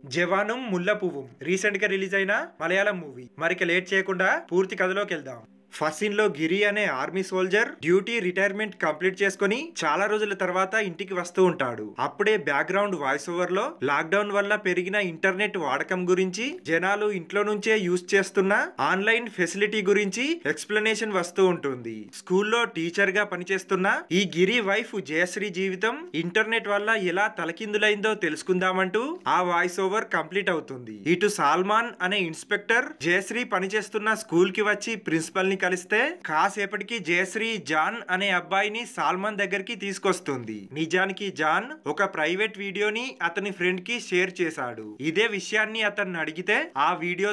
జవానుం ముల్ల పువ్వు రీసెంట్ గా రిలీజ్ అయిన మలయాళం మూవీ. మరిక లేట్ చేయకుండా పూర్తి కథలోకి వెళ్దాం. ఫస్ట్ సీన్ లో గిరి అనే army soldier duty retirement complete చేసుకుని చాలా రోజుల తర్వాత ఇంటికి వస్తూ ఉంటాడు. అప్పుడే బ్యాక్గ్రౌండ్ వాయిస్ ఓవర్ లో లాక్డౌన్ వల్ల పెరిగిన ఇంటర్నెట్ వాడకం గురించి, జనాలు ఇంట్లో నుంచే యూజ్ చేస్తున్న ఆన్లైన్ ఫెసిలిటీ గురించి ఎక్స్ప్లెనేషన్ వస్తూ ఉంటుంది. స్కూల్లో టీచర్ గా పనిచేస్తున్న ఈ గిరి వైఫ్ జయశ్రీ జీవితం ఇంటర్నెట్ వల్ల ఎలా తలకిందులైందో తెలుసుకుందామంటూ ఆ వాయిస్ ఓవర్ కంప్లీట్ అవుతుంది. ఇటు సాల్మాన్ అనే ఇన్స్పెక్టర్ జయశ్రీ పనిచేస్తున్న స్కూల్ కి వచ్చి ప్రిన్సిపల్ ని కలిస్తే కాసేపటికి జయశ్రీ జాన్ అనే అబ్బాయిని సాల్మాన్ దగ్గరికి తీసుకొస్తుంది. నిజానికి జాన్ ఒక ప్రైవేట్ వీడియోని అతని ఫ్రెండ్ కి షేర్ చేశాడు. ఇదే విషయాన్ని అతన్ని అడిగితే ఆ వీడియో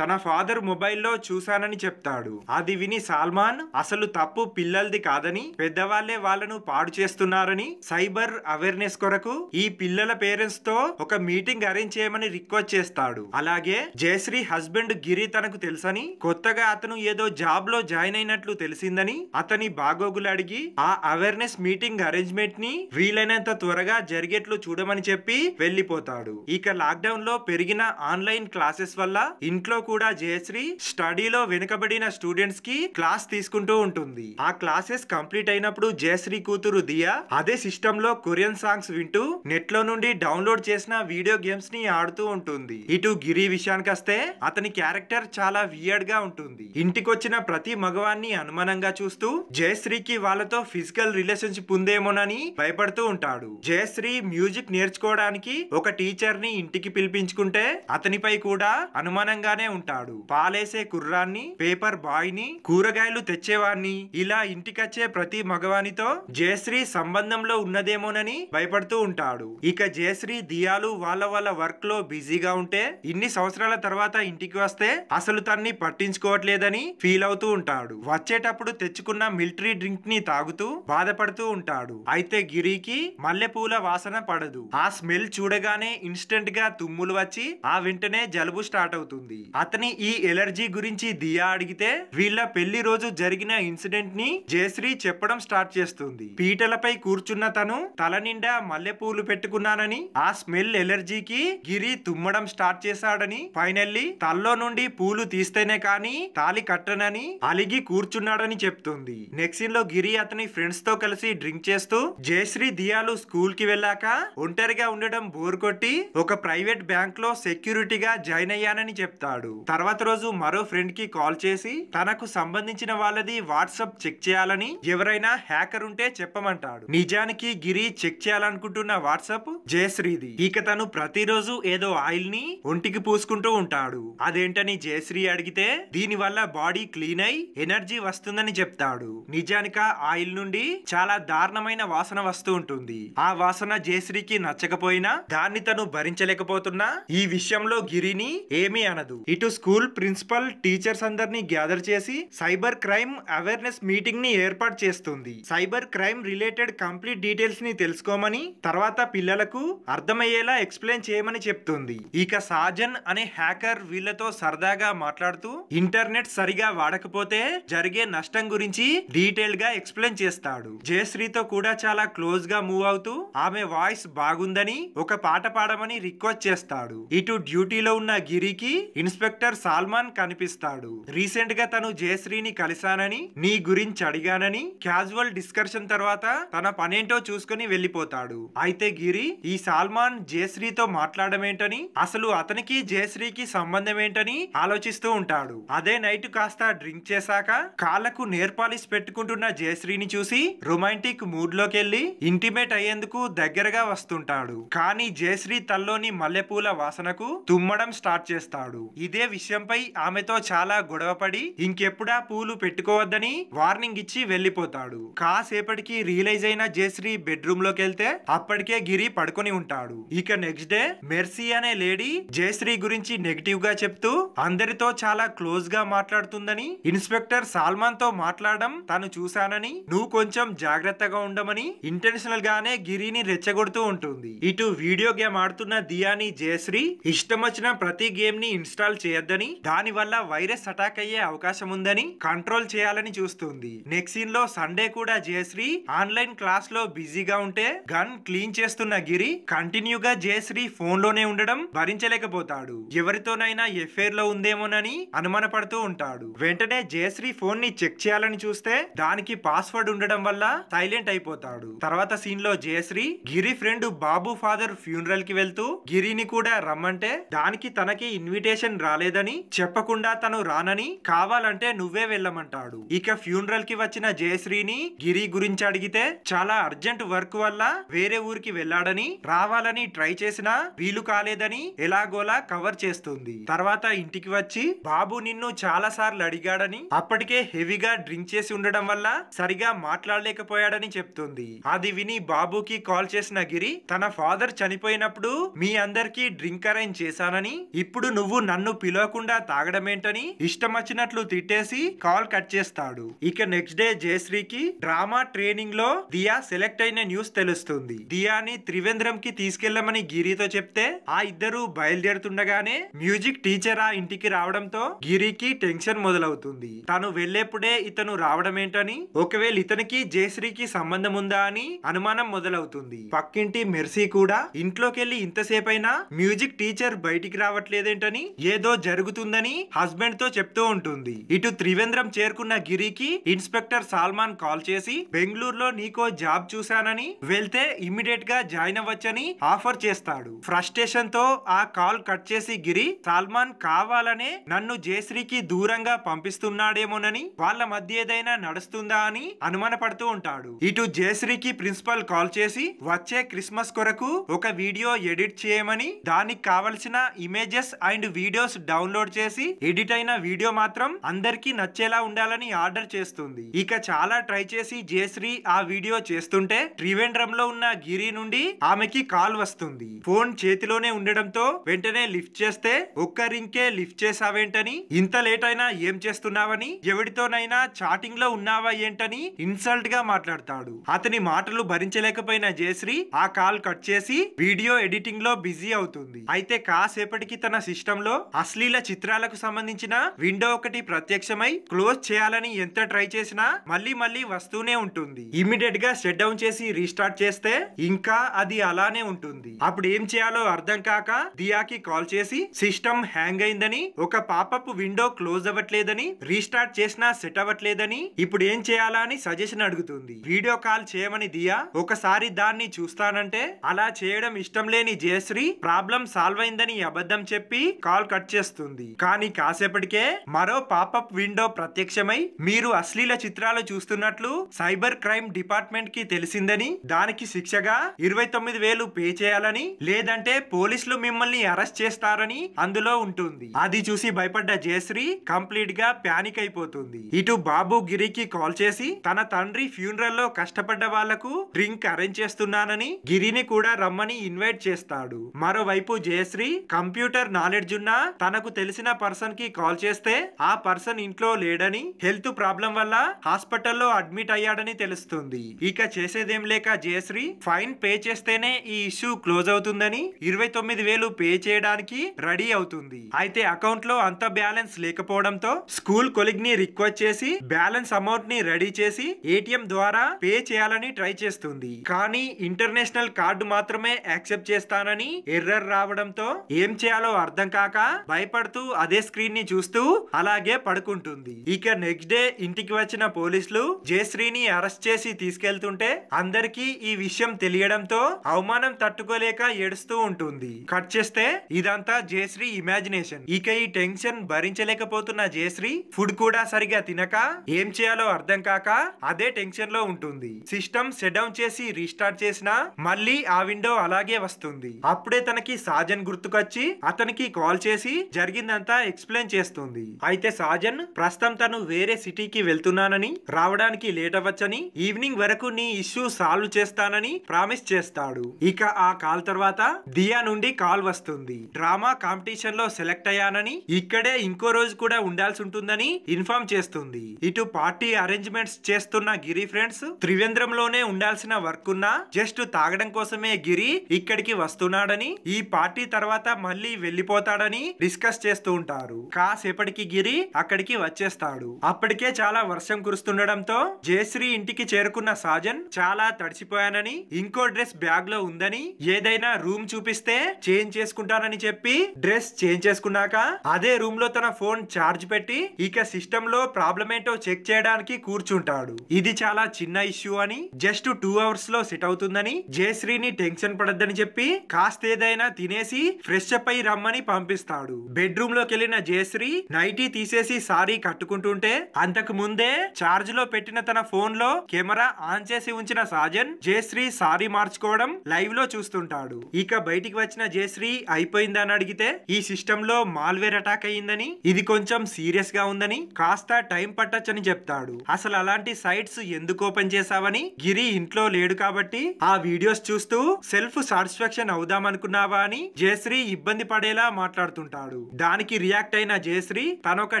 తన ఫాదర్ మొబైల్లో చూశానని చెప్తాడు. అది విని సాల్మాన్ అసలు తప్పు పిల్లలది కాదని, పెద్దవాళ్లే వాళ్ళను పాడు చేస్తున్నారని సైబర్ అవేర్నెస్ కొరకు ఈ పిల్లల పేరెంట్స్ తో ఒక మీటింగ్ అరేంజ్ చేయమని రిక్వెస్ట్ చేస్తాడు. అలాగే జయశ్రీ హస్బెండ్ గిరి తనకు తెలుసని, కొత్తగా అతను ఏదో జాబ్ లో జాయిన్ అయినట్లు తెలిసిందని అతని బాగోగులు అడిగి ఆ అవేర్నెస్ మీటింగ్ అరేంజ్మెంట్ ని వీలైనంత త్వరగా జరిగేట్లు చూడమని చెప్పి వెళ్లిపోతాడు. ఇక లాక్డౌన్ లో పెరిగిన ఆన్లైన్ క్లాసెస్ వల్ల ఇంట్లో కూడా జయశ్రీ స్టడీలో వెనుకబడిన స్టూడెంట్స్ కి క్లాస్ తీసుకుంటూ ఉంటుంది. ఆ క్లాసెస్ కంప్లీట్ అయినప్పుడు జయశ్రీ కూతురు దియా అదే సిస్టమ్ లో కొరియన్ సాంగ్స్ వింటూ నెట్ లో నుండి డౌన్లోడ్ చేసిన వీడియో గేమ్స్ ని ఆడుతూ ఉంటుంది. ఇటు గిరి విషయానికి వస్తే అతని క్యారెక్టర్ చాలా వియర్డ్ గా ఉంటుంది. ఇంటికొచ్చిన ప్రతి మగవాన్ని అనుమానంగా చూస్తూ జయశ్రీకి వాళ్ళతో ఫిజికల్ రిలేషన్షిప్ ఉందేమోనని భయపడుతూ ఉంటాడు. జయశ్రీ మ్యూజిక్ నేర్చుకోవడానికి ఒక టీచర్ ని ఇంటికి పిలిపించుకుంటే అతనిపై కూడా అనుమానంగానే ఉంటాడు. పాలేసే కుర్రాన్ని, పేపర్ బాయ్ ని, కూరగాయలు తెచ్చేవాన్ని, ఇలా ఇంటికొచ్చే ప్రతి మగవానితో జయశ్రీ సంబంధంలో ఉన్నదేమోనని భయపడుతూ ఉంటాడు. ఇక జయశ్రీ దియాలు వాళ్ళ వర్క్ లో బిజీగా ఉంటే ఇన్ని సంవత్సరాల తర్వాత ఇంటికి వస్తే అసలు తన్ని పట్టించుకోవట్లేదని ఫీల్ అవుతూ ఉంటాడు. వచ్చేటప్పుడు తెచ్చుకున్న మిలిటరీ డ్రింక్ ని తాగుతూ బాధపడుతూ ఉంటాడు. అయితే గిరికి మల్లెపూల వాసన పడదు. ఆ స్మెల్ చూడగానే ఇన్స్టెంట్ గా తుమ్ములు వచ్చి ఆ వెంటనే జలుబు స్టార్ట్ అవుతుంది. అతని ఈ ఎలర్జీ గురించి దియా అడిగితే వీళ్ళ పెళ్లి రోజు జరిగిన ఇన్సిడెంట్ ని జయశ్రీ చెప్పడం స్టార్ట్ చేస్తుంది. పీటలపై కూర్చున్న తను తల నిండా మల్లెపూలు పెట్టుకున్నానని, ఆ స్మెల్ ఎలర్జీకి గిరి తుమ్మడం స్టార్ట్ చేశాడని, ఫైనల్లీ తల్లో నుండి పూలు తీస్తేనే కానీ తాలి కట్టనని అలిగి కూర్చున్నాడని చెప్తుంది. నెక్స్ట్ సీన్ లో గిరి అతని ఫ్రెండ్స్ తో కలిసి డ్రింక్ చేస్తూ జయశ్రీ దియాలు స్కూల్ కి వెళ్ళాక ఒంటరిగా ఉండడం బోర్ కొట్టి ఒక ప్రైవేట్ బ్యాంక్ లో సెక్యూరిటీగా జాయిన్ అయ్యానని చెప్తాడు. తర్వాత రోజు మరో ఫ్రెండ్ కి కాల్ చేసి తనకు సంబంధించిన వాళ్ళది వాట్సాప్ చెక్ చేయాలని, ఎవరైనా హ్యాకర్ ఉంటే చెప్పమంటాడు. నిజానికి గిరి చెక్ చేయాలనుకుంటున్న వాట్సాప్ జయశ్రీది. ఇక తను ప్రతిరోజు ఏదో ఆయిల్ ని ఒంటికి పూసుకుంటూ ఉంటాడు. అదేంటని జయశ్రీ అడిగితే దీని వల్ల బాడీ క్లీన్ అయి ఎనర్జీ వస్తుందని చెప్తాడు. నిజానికి ఆయిల్ నుండి చాలా దారుణమైన వాసన వస్తూ ఉంటుంది. ఆ వాసన జయశ్రీకి నచ్చకపోయినా దాన్ని తను భరించలేకపోతున్నా ఈ విషయంలో గిరిని ఏమీ అనదు. ఇటు స్కూల్ ప్రిన్సిపల్ టీచర్స్ అందరినీ గ్యాదర్ చేసి సైబర్ క్రైమ్ అవేర్నెస్ మీటింగ్ ని ఏర్పాటు చేస్తుంది. Cyber crime related complete details ని తెలుసుకోమని, తర్వాత పిల్లలకు అర్థమయ్యేలా ఎక్స్ప్లెయిన్ చేయమని చెప్తుంది. ఇక సాజన్ అనే హ్యాకర్ వీళ్ళతో సరదాగా మాట్లాడుతూ ఇంటర్నెట్ సరిగా వాడకపోతే జరిగే నష్టం గురించి డీటెయిల్ గా ఎక్స్ప్లెయిన్ చేస్తాడు. జయశ్రీతో కూడా చాలా క్లోజ్ గా మూవ్ అవుతూ ఆమె వాయిస్ బాగుందని ఒక పాట పాడమని రిక్వెస్ట్ చేస్తాడు. ఇటు డ్యూటీలో ఉన్న గిరికి ఇన్స్పెక్టర్ సాల్మాన్ కనిపిస్తాడు. రీసెంట్ గా తను జయశ్రీని కలిశానని, నీ గురించి అడిగానని, క్యాజువల్ డిస్కషన్ తర్వాత తన పనేంటో చూసుకుని వెళ్లిపోతాడు. అయితే గిరి ఈ సాల్మాన్ జయశ్రీతో మాట్లాడమేంటని, అసలు అతనికి జయశ్రీకి సంబంధం ఏంటని ఆలోచిస్తూ ఉంటాడు. అదే నైట్ కాస్త డ్రింక్ చేశాక కాళ్లకు నేర్ పాలిష్ పెట్టుకుంటున్న జయశ్రీని చూసి రొమాంటిక్ మూడ్ లోకి వెళ్లి ఇంటిమేట్ అయ్యేందుకు దగ్గరగా వస్తుంటాడు. కానీ జయశ్రీ తల్లోని మల్లెపూల వాసనకు తుమ్మడం స్టార్ట్ చేస్తాడు. ఇదే విషయంపై ఆమెతో చాలా గొడవపడి ఇంకెప్పుడా పూలు పెట్టుకోవద్దని వార్నింగ్ ఇచ్చి వెళ్లిపోతాడు. కాసేపటికి రియలైజ్ అయిన జయశ్రీ బెడ్రూమ్ లోకి వెళ్తే అప్పటికే గిరి పడుకొని ఉంటాడు. ఇక నెక్స్ట్ డే మెర్సీ అనే లేడీ జయశ్రీ గురించి నెగిటివ్ గా చెప్తూ అందరితో చాలా క్లోజ్ గా మాట్లాడుతుందని, ఇన్స్పెక్టర్ సాల్మాన్ తో మాట్లాడడం తను చూశానని, నువ్వు కొంచెం జాగ్రత్తగా ఉండమని ఇంటెన్షనల్ గానే గిరిని రెచ్చగొడుతూ ఉంటుంది. ఇటు వీడియో గేమ్ ఆడుతున్న దియాని జయశ్రీ ఇష్టం వచ్చిన ప్రతి గేమ్ ని ఇన్స్టాల్ చేయొద్దని, దాని వల్ల వైరస్ అటాక్ అయ్యే అవకాశం ఉందని కంట్రోల్ చేయాలని చూస్తుంది. నెక్స్ట్ సీన్ లో సండే కూడా జయశ్రీ ఆన్లైన్ క్లాస్ లో బిజీగా ఉంటే గన్ క్లీన్ చేస్తున్న గిరి కంటిన్యూగా జయశ్రీ ఫోన్ లోనే ఉండడం భరించలేకపోతాడు. ఎవరితోనైనా ఎఫైర్ లో ఉందేమోనని అనుమానపడుతూ ఉంటాడు. వెంటనే జయశ్రీ ఫోన్ ని చెక్ చేయాలని చూస్తే దానికి పాస్వర్డ్ ఉండడం వల్ల సైలెంట్ అయిపోతాడు. తర్వాత సీన్ లో జయశ్రీ గిరి ఫ్రెండ్ బాబు ఫాదర్ ఫ్యూనరల్ కి వెళ్తూ గిరిని కూడా రమ్మంటే దానికి తనకి ఇన్విటేషన్ రాలేదని, చెప్పకుండా తను రానని, కావాలంటే నువ్వే వెళ్ళమంటాడు. ఇక ఫ్యూనరల్ కి వచ్చిన జయశ్రీని గిరి గురించి అడిగితే చాలా అర్జెంట్ వర్క్ వల్ల వేరే ఊరికి వెళ్ళాడని, రావాలని ట్రై చేసినా వీలు కాలేదని ఎలాగోలా కవర్ చేస్తుంది. తర్వాత ఇంటికి వచ్చి బాబు నిన్ను చాలా సార్లు అడిగాడని, అప్పటికే హెవీగా డ్రింక్ చేసి ఉండడం వల్ల సరిగా మాట్లాడలేకపోయాడని చెప్తుంది. అది విని బాబుకి కాల్ చేసిన గిరి తన ఫాదర్ చనిపోయినప్పుడు మీ అందరికి డ్రింక్ అరేంజ్ చేశానని, ఇప్పుడు నువ్వు నన్ను పిలవకుండా తాగడమేంటని ఇష్టం వచ్చినట్లు తిట్టేసి కాల్ కట్ చేస్తాడు. ఇక నెక్స్ట్ డే జయశ్రీకి డ్రామా ట్రైనింగ్ లో దియా సెలెక్ట్ అయిన న్యూస్ తెలుస్తుంది. దియాని త్రివేంద్రం కి తీసుకెళ్లమని గిరితో చెప్తే ఆ ఇద్దరు బయలుదేరుతుండగానే మ్యూజిక్ టీచర్ ఆ ఇంటికి రావడంతో గిరికి టెన్షన్ మొదలవుతుంది. తను వెళ్లేప్పుడే ఇతను రావడం ఏంటని, ఒకవేళ ఇతనికి జయశ్రీకి సంబంధం ఉందా అని అనుమానం మొదలవుతుంది. పక్కింటి మెర్సీ కూడా ఇంట్లోకెళ్లి ఇంతసేపైనా మ్యూజిక్ టీచర్ బయటికి రావట్లేదేంటని, ఏదో జరుగుతుందని హస్బెండ్ తో చెప్తూ ఉంటుంది. ఇటు త్రివేంద్రం చేరుకున్న గిరికి ఇన్స్పెక్టర్ సాల్మాన్ కాల్ చేసి బెంగళూరులో నీకో జాబ్ చూశానని, వెళ్తే ఇమ్మీడియట్ గా జాయిన్ అవ్వచ్చని ఆఫర్ చేస్తాడు. ఫ్రస్ట్రేషన్ తో ఆ కాల్ కట్ చేసి గిరి సాల్మాన్ కావాలనే నన్ను జయశ్రీకి దూరంగా పంపిస్తున్నాడేమోనని, వాళ్ళ మధ్య ఏదైనా నడుస్తుందా అని అనుమాన పడుతూ ఉంటాడు. ఇటు జయశ్రీకి ప్రిన్సిపల్ కాల్ చేసి వచ్చే క్రిస్మస్ కొరకు ఒక వీడియో ఎడిట్ చేయమని, దానికి కావలసిన ఇమేజెస్ అండ్ వీడియోస్ డౌన్లోడ్ చేసి ఎడిట్ అయిన వీడియో మాత్రం అందరికి నచ్చేలా ఉండాలని ఆర్డర్ చేస్తుంది. ఇక చాలా ట్రై చేసి జయశ్రీ ఆ వీడియో చేస్తుంటే త్రివేంద్రంలో ఉన్న గిరి నుండి ఆమెకి కాల్ వస్తుంది. ఫోన్ చేతిలోనే ఉండడంతో వెంటనే లిఫ్ట్ చేస్తే ఒక్క రింకే లిఫ్ట్ చేసావేంటని, ఇంత లేట్ అయినా ఏం చేస్తున్నావని, ఎవరితోనైనా చాటింగ్ లో ఉన్నావా ఏంటని ఇన్సల్ట్ గా మాట్లాడతాడు. అతని మాటలు భరించలేకపోయిన జయశ్రీ ఆ కాల్ కట్ చేసి వీడియో ఎడిటింగ్ లో బిజీ అవుతుంది. అయితే కాసేపటికి తన సిస్టమ్ లో అశ్లీల చిత్రాలకు సంబంధించిన విండో ఒకటి ప్రత్యక్షమై క్లోజ్ చేయాలని ఎంత ట్రై చేసినా మళ్ళీ వస్తూనే ఉంటుంది. ఇమ్మీడియట్ గా షట్ డౌన్ చేసి రీస్టార్ట్ చేస్తే ఇంకా అది అలానే ఉంటుంది. అప్పుడు ఏం చేయాలో అర్థం కాక దియాకి కాల్ చేసి సిస్టమ్ హ్యాంగ్ అయిందని, ఒక పాపప్ విండో క్లోజ్ అవ్వట్లేదని, రీస్టార్ట్ చేసినా సెట్ అవ్వట్లేదని, ఇప్పుడు ఏం చేయాలా అని సజెషన్ అడుగుతుంది. వీడియో కాల్ చేయమని దియా ఒకసారి దాన్ని చూస్తానంటే అలా చేయడం ఇష్టం లేని జయశ్రీ ప్రాబ్లం సాల్వ్ అయిందని అబద్ధం చెప్పి కాల్ కట్ చేస్తుంది. కానీ కాసేపటికే మరో పాపప్ విండో ప్రత్యక్షమై మీరు అశ్లీల చిత్రాలు చూస్తున్నట్లు సైబర్ క్రైమ్ డిపార్ట్మెంట్ కి తెలిసిందని, దానికి శిక్షగా 29,000 పే చేయాలని, లేదంటే పోలీసులు మిమ్మల్ని అరెస్ట్ చేస్తారని అందులో ఉంటుంది. అది చూసి భయపడ్డ జయశ్రీ కంప్లీట్ గా ప్యానిక్ అయిపోతుంది. ఇటు బాబు గిరికి కాల్ చేసి తన తండ్రి ఫ్యూనరల్ లో కష్టపడ్డ వాళ్లకు డ్రింక్ అరేంజ్ చేస్తున్నానని, గిరిని కూడా రమ్మని ఇన్వైట్ చేస్తాడు. మరోవైపు జయశ్రీ కంప్యూటర్ నాలెడ్జ్ ఉన్న తనకు తెలిసిన పర్సన్ కి కాల్ చేస్తే ఆ పర్సన్ ఇంట్లో లేడని, హెల్త్ ప్రాబ్లం వల్ల హాస్పిటల్లో అడ్మిట్ అయ్యాడని తెలుస్తుంది. ఇక చేసేదేం లేక జయశ్రీ ఫైన్ పే చేస్తేనే ఈ ఇష్యూ క్లోజ్ అవుతుందని 29,000 పే చేయడానికి రెడీ అవుతుంది. అయితే అకౌంట్ లో అంత బ్యాలెన్స్ లేకపోవడంతో స్కూల్ కొలిగ్ ని రిక్వెస్ట్ చేసి బ్యాలెన్స్ అమౌంట్ ని రెడీ చేసి ఏటీఎం ద్వారా పే చేయాలని ట్రై చేస్తుంది. కానీ ఇంటర్నేషనల్ కార్డు మాత్రమే యాక్సెప్ట్ చేస్తానని ఎర్రర్ రావడంతో ఏం చేయాలో అర్థం కాక భయపడుతూ అదే స్క్రీన్ ని చూస్తూ అలాగే పడుకుంటుంది. ఇక నెక్స్ట్ డే ఇంటికి వచ్చిన పోలీసులు జయశ్రీని అరెస్ట్ చేసి తీసుకెళ్తుంటే అందరికీ ఈ విషయం తెలియడంతో అవమానం తట్టుకోలేక ఏడుస్తూ ఉంటుంది. కట్ చేస్తే ఇదంతా జయశ్రీ ఇమాజినేషన్. ఇక ఈ టెన్షన్ భరించలేకపోతున్న జయశ్రీ ఫుడ్ కూడా సరిగా తినక ఏం చేయాలో అర్థం కాక అదే టెన్షన్ లో ఉంటుంది. సిస్టమ్ సెట్ డౌన్ చేసి రీస్టార్ట్ చేసినా మళ్ళీ ఆ విండో అలాగే వస్తుంది. అప్పుడే తనకి సాజన్ గుర్తుకొచ్చి అతనికి కాల్ చేసి జరిగిందంతా ఎక్స్ప్లెయిన్ చేస్తుంది. అయితే సాజన్ ప్రస్తుతం తను వేరే సిటీకి వెళ్తున్నానని, రావడానికి లేట్ అవ్వచ్చని, ఈవినింగ్ వరకు నీ ఇష్యూ సాల్వ్ చేస్తానని ప్రామిస్ చేస్తాడు. ఇక ఆ కాల్ తర్వాత దియా నుండి కాల్ వస్తుంది. డ్రామా కాంపిటీషన్ లో సెలెక్ట్ అయ్యానని, ఇక్కడే ఇంకో రోజు కూడా ఉండాల్సి ఉంటుందని వస్తుందని ఇన్ఫార్మ్ చేస్తుంది. ఇటు పార్టీ అరేంజ్మెంట్స్ చేస్తున్న గిరి ఫ్రెండ్స్ త్రివేంద్రంలోనే ఉండాల్సిన వర్క్ ఉన్నా జస్ట్ తాగడం కోసమే గిరి ఇక్కడికి వస్తున్నాడని, ఈ పార్టీ తర్వాత మళ్ళీ వెళ్లిపోతాడని డిస్కస్ చేస్తూ ఉంటారు. కాసేపటికి గిరి అక్కడికి వచ్చేస్తాడు. అప్పటికే చాలా వర్షం కురుస్తుండడంతో జయశ్రీ ఇంటికి చేరుకున్న సాజన్ చాలా తడిసిపోయానని, ఇంకో డ్రెస్ బ్యాగ్ లో ఉందని, ఏదైనా రూమ్ చూపిస్తే చేంజ్ చేసుకుంటానని చెప్పి డ్రెస్ చేంజ్ చేసుకున్నాక అదే రూమ్ లో తన ఫోన్ ఛార్జ్ పెట్టి ఇక సిస్టమ్ లో ప్రాబ్లం ఏంటో చెక్ చేయడానికి కూర్చుంటాడు. ఇది చాలా చిన్న ఇష్యూ అని, జస్ట్ 2 అవర్స్ లో సెట్ అవుతుందని, జయశ్రీని టెన్షన్ పడద్దని చెప్పి కాస్త ఏదైనా తినేసి ఫ్రెష్ అప్ అయి రమ్మని పంపిస్తాడు. బెడ్రూమ్ లోకి వెళ్లిన జయశ్రీ నైటీ తీసేసి సారీ కట్టుకుంటుంటే అంతకు ముందే చార్జ్ లో పెట్టిన తన ఫోన్ లో కెమెరా ఆన్ చేసి ఉంచిన సాజన్ జయశ్రీ సారీ మార్చుకోవడం లైవ్ లో చూస్తుంటాడు. ఇక బయటికి వచ్చిన జయశ్రీ అయిపోయిందని అడిగితే ఈ సిస్టమ్ లో మాల్వేర్ అటాక్ అయ్యిందని, ఇది కొంచెం సీరియస్ గా ఉందని, కాస్త టైం పట్టొచ్చని చెప్తాడు. అసలు అలాంటి సైట్స్ ఎందుకు ఓపెన్ చేసావని, గిరి ఇంట్లో లేడు కాబట్టి ఆ వీడియోస్ చూస్తూ సెల్ఫ్ సాటిస్ఫాక్షన్ అవుదాం అనుకున్నావా అని జయశ్రీ ఇబ్బంది పడేలా మాట్లాడుతుంటాడు. దానికి రియాక్ట్ అయిన జయశ్రీ తనొక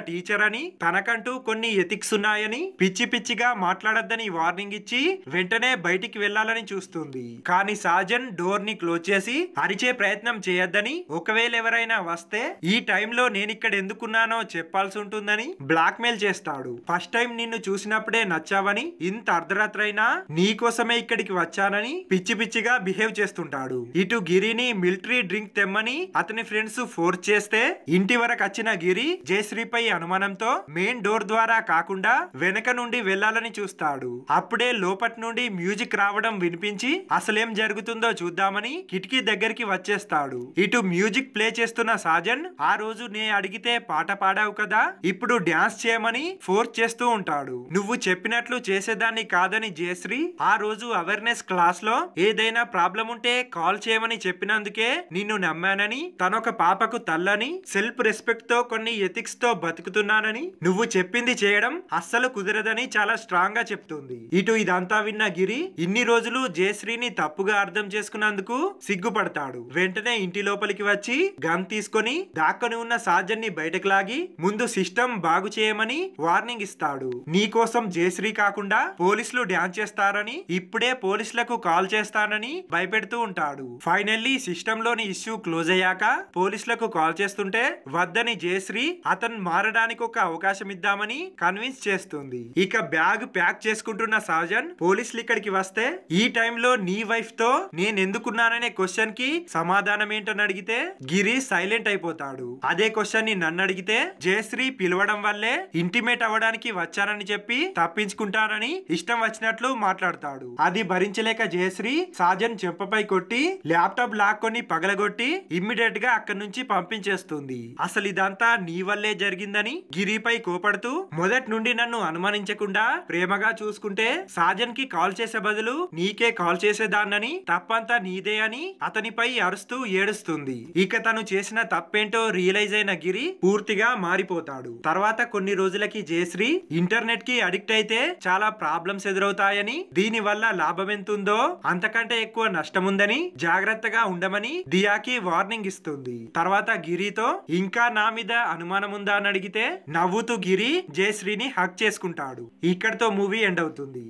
టీచర్ అని, తనకంటూ కొన్ని ఎథిక్స్ ఉన్నాయని, పిచ్చి పిచ్చిగా మాట్లాడొద్దని వార్నింగ్ ఇచ్చి వెంటనే బయటికి వెళ్లాలని చూస్తుంది. కానీ సాజన్ డోర్ ని క్లోజ్ చేసి అరిచే ప్రయత్నం చేయొద్దని, ఒకవేళ ఎవరైనా వస్తే ఈ టైంలో నేనిక్కడ ఎందుకున్నానో చెప్పాల్సి ఉంటుందని బ్లాక్ మెయిల్ చేస్తాడు. ఫస్ట్ టైం నిన్ను చూసినప్పుడే నచ్చావని, ఇంత అర్ధరాత్రైనా నీ కోసమే ఇక్కడికి వచ్చానని పిచ్చి పిచ్చిగా బిహేవ్ చేస్తుంటాడు. ఇటు గిరిని మిలిటరీ డ్రింక్ తెమ్మని అతని ఫ్రెండ్స్ ఫోర్స్ చేస్తే ఇంటి వరకు వచ్చిన గిరి జయశ్రీపై అనుమానంతో మెయిన్ డోర్ ద్వారా కాకుండా వెనక నుండి వెళ్లాలని చూస్తాడు. అప్పుడే లోపటి నుండి మ్యూజిక్ రావడం వినిపించి అసలేం జరుగుతుందో చూద్దామని కిటికీ దగ్గరికి వచ్చేస్తాడు. ఇటు మ్యూజిక్ ప్లే చేస్తున్న సాజన్ ఆ రోజు నే అడిగితే పాట పాడావు కదా, ఇప్పుడు డాన్స్ చేయమని ఫోర్స్ చేస్తూ ఉంటాడు. నువ్వు చెప్పినట్లు చేసేదాన్ని కాదని జయశ్రీ ఆ రోజు అవేర్నెస్ క్లాస్ లో ఏదైనా ప్రాబ్లం ఉంటే కాల్ చేయమని చెప్పినందుకే నిన్ను నమ్మానని, తనొక పాపకు తల్లని, సెల్ఫ్ రెస్పెక్ట్ తో కొన్ని ఎథిక్స్ తో బతుకుతున్నానని, నువ్వు చెప్పింది చేయడం అస్సలు కుదరదని చాలా స్ట్రాంగ్ గా చెప్తుంది. ఇటు ఇదంతా విన్న గిరి ఇన్ని రోజులు జయశ్రీని తప్పుగా అర్థం చేసుకున్నందుకు సిగ్గుపడతాడు. వెంటనే ఇంటి లోపలికి వచ్చి గన్ తీసుకొని దాక్కుని ఉన్న సాజన్ ని బయటకు లాగి ముందు సిస్టమ్ బాగు చేయమని వార్నింగ్ ఇస్తాడు. నీ కోసం జయశ్రీ కాకుండా పోలీసులు డాన్స్ చేస్తారని, ఇప్పుడే పోలీసులకు కాల్ చేస్తానని భయపెడుతూ ఉంటాడు. ఫైనల్లీ సిస్టమ్ లోని ఇష్యూ క్లోజ్ అయ్యాక పోలీసులకు కాల్ చేస్తుంటే వద్దని జయశ్రీ అతను మారడానికి ఒక అవకాశం ఇద్దామని కన్విన్స్ చేస్తుంది. ఇక బ్యాగ్ ప్యాక్ చేసుకుంటున్న సాజన్ పోలీసులు ఇక్కడికి వస్తే ఈ టైంలో నీ వైఫ్ తో నేనెందుకున్నాననే క్వశ్చన్ కి సమాధానం ఏంటని అడిగితే గిరి సైలెంట్ అయిపోతాడు. అదే క్వశ్చన్ ని నన్ను అడిగితే జయశ్రీ పిలవడం వల్లే ఇంటిమేట్ అవ్వడానికి వచ్చానని చెప్పి తప్పించుకుంటానని ఇష్టం వచ్చినట్లు మాట్లాడతాడు. అది భరించలేక జయశ్రీ సాజన్ చెంపపై కొట్టి ల్యాప్టాప్ లాక్కొని పగలగొట్టి ఇమ్మీడియట్ గా అక్కడి నుంచి పంపించేస్తుంది. అసలు ఇదంతా నీ వల్లే జరిగిందని గిరిపై కోపడుతూ మొదటి నుండి నన్ను అనుమానించకుండా ప్రేమగా చూసుకుంటే సాజన్ కి కాల్ చేసే బదులు నీకే కాల్ చేసేదాన్నని, తప్పంతా నీదే అని అతనిపై అరుస్తూ ఏడుస్తుంది. ఇక తను చేసిన తప్పేంటో రియలైజ్ అయిన గిరి పూర్తిగా మారిపోతాడు. తర్వాత కొన్ని రోజులకి జయశ్రీ ఇంటర్నెట్ కి అడిక్ట్ అయితే చాలా ప్రాబ్లమ్స్ ఎదురవుతాయని, దీని వల్ల లాభం ఎంతుందో అంతకంటే ఎక్కువ నష్టం ఉందని జాగ్రత్తగా ఉండమని దియాకి వార్నింగ్ ఇస్తుంది. తర్వాత గిరితో ఇంకా నా మీద అనుమానం ఉందా అని అడిగితే నవ్వుతూ గిరి జయశ్రీని హక్ చేసుకుంటాడు. ఇక్కడితో మూవీ ఎండ్ అవుతుంది.